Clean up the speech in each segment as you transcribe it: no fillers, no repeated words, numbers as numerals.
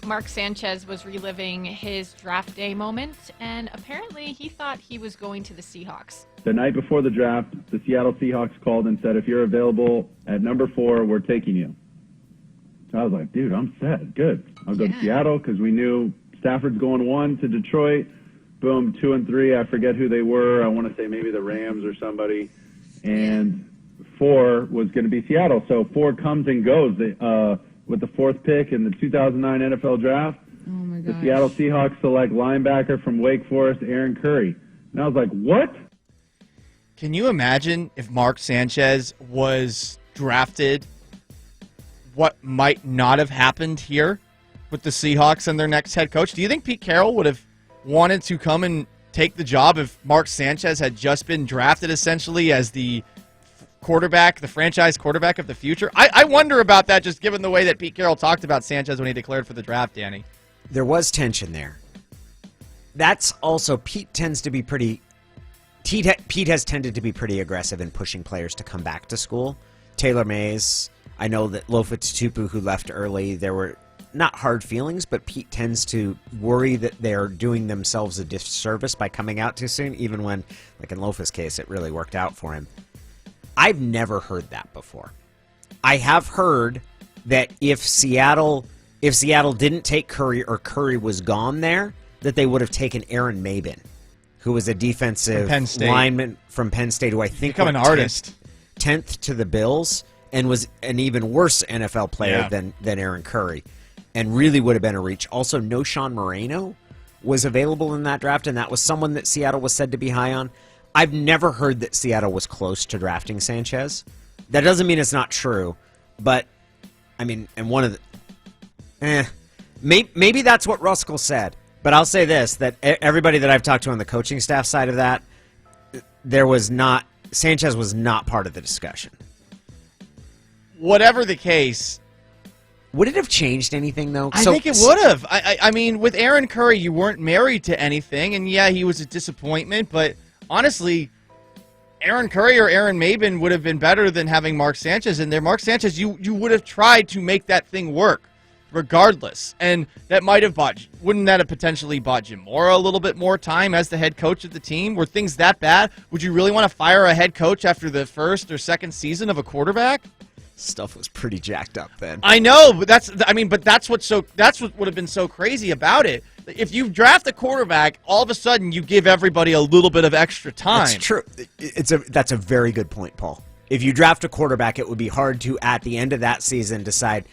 Mark Sanchez was reliving his draft day moment, and apparently he thought he was going to the Seahawks. The night before the draft, the Seattle Seahawks called and said, if you're available at number 4, we're taking you. So I was like, dude, I'm set. Good. I'll go to Seattle because we knew Stafford's going 1 to Detroit. Boom, 2 and 3. I forget who they were. I want to say maybe the Rams or somebody. And 4 was going to be Seattle. So 4 comes and goes. With the 4th pick in the 2009 NFL Draft, the Seattle Seahawks select linebacker from Wake Forest, Aaron Curry. And I was like, what? Can you imagine if Mark Sanchez was drafted, what might not have happened here with the Seahawks and their next head coach? Do you think Pete Carroll would have wanted to come and take the job if Mark Sanchez had just been drafted essentially as the quarterback, the franchise quarterback of the future? I wonder about that, just given the way that Pete Carroll talked about Sanchez when he declared for the draft, Danny. There was tension there. That's also, Pete has tended to be pretty aggressive in pushing players to come back to school. Taylor Mays, I know that Lofa Tupu, who left early, there were not hard feelings, but Pete tends to worry that they're doing themselves a disservice by coming out too soon, even when, like in Lofa's case, it really worked out for him. I've never heard that before. I have heard that if Seattle didn't take Curry or Curry was gone there, that they would have taken Aaron Mabin, who was a defensive lineman from Penn State, who I think become an artist. 10th to the Bills and was an even worse NFL player than Aaron Curry, and really would have been a reach. Also, No Sean Moreno was available in that draft, and that was someone that Seattle was said to be high on. I've never heard that Seattle was close to drafting Sanchez. That doesn't mean it's not true, but, I mean, and one of the... maybe that's what Ruskell said, but I'll say this, that everybody that I've talked to on the coaching staff side of that, Sanchez was not part of the discussion. Whatever the case... Would it have changed anything, though? I think it would have. I mean, with Aaron Curry, you weren't married to anything, and yeah, he was a disappointment, but... Honestly, Aaron Curry or Aaron Mabin would have been better than having Mark Sanchez in there. Mark Sanchez, you would have tried to make that thing work regardless. And that might have wouldn't that have potentially bought Jim Mora a little bit more time as the head coach of the team? Were things that bad? Would you really want to fire a head coach after the first or second season of a quarterback? Stuff was pretty jacked up then. I know, but that's what would have been so crazy about it. If you draft a quarterback, all of a sudden you give everybody a little bit of extra time. That's true. That's a very good point, Paul. If you draft a quarterback, it would be hard to, at the end of that season, decide.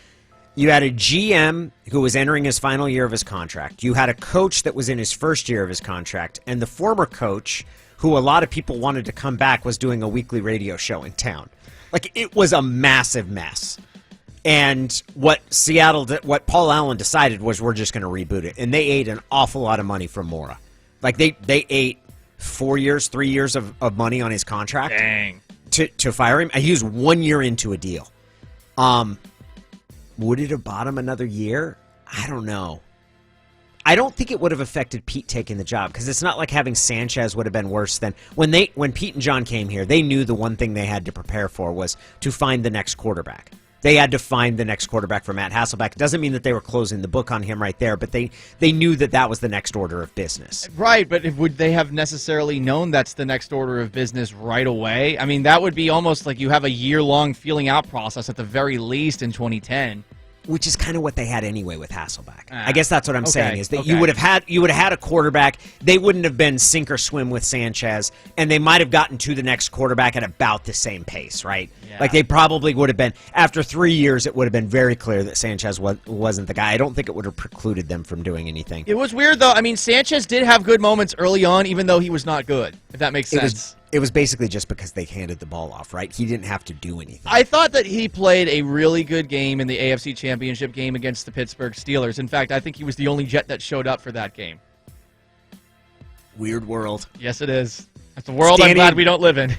You had a GM who was entering his final year of his contract. You had a coach that was in his first year of his contract. And the former coach, who a lot of people wanted to come back, was doing a weekly radio show in town. Like, it was a massive mess. And what Paul Allen decided was, we're just going to reboot it. And they ate an awful lot of money from Mora. Like, they ate 3 years of money on his contract. Dang. To fire him. And he was 1 year into a deal. Would it have bought him another year? I don't know. I don't think it would have affected Pete taking the job, because it's not like having Sanchez would have been worse than when Pete and John came here. They knew the one thing they had to prepare for was to find the next quarterback. They had to find the next quarterback for Matt Hasselbeck. It doesn't mean that they were closing the book on him right there, but they knew that was the next order of business. Right, but would they have necessarily known that's the next order of business right away? I mean, that would be almost like you have a year-long feeling out process at the very least in 2010. Which is kind of what they had anyway with Hasselbeck. I guess that's what I'm saying, is that you would have had a quarterback. They wouldn't have been sink or swim with Sanchez, and they might have gotten to the next quarterback at about the same pace, right? Yeah. Like, they probably would have been, after 3 years, it would have been very clear that Sanchez wasn't the guy. I don't think it would have precluded them from doing anything. It was weird, though. I mean, Sanchez did have good moments early on, even though he was not good, if that makes sense. It was basically just because they handed the ball off, right? He didn't have to do anything. I thought that he played a really good game in the AFC Championship game against the Pittsburgh Steelers. In fact, I think he was the only Jet that showed up for that game. Weird world. Yes, it is. That's a world I'm glad we don't live in.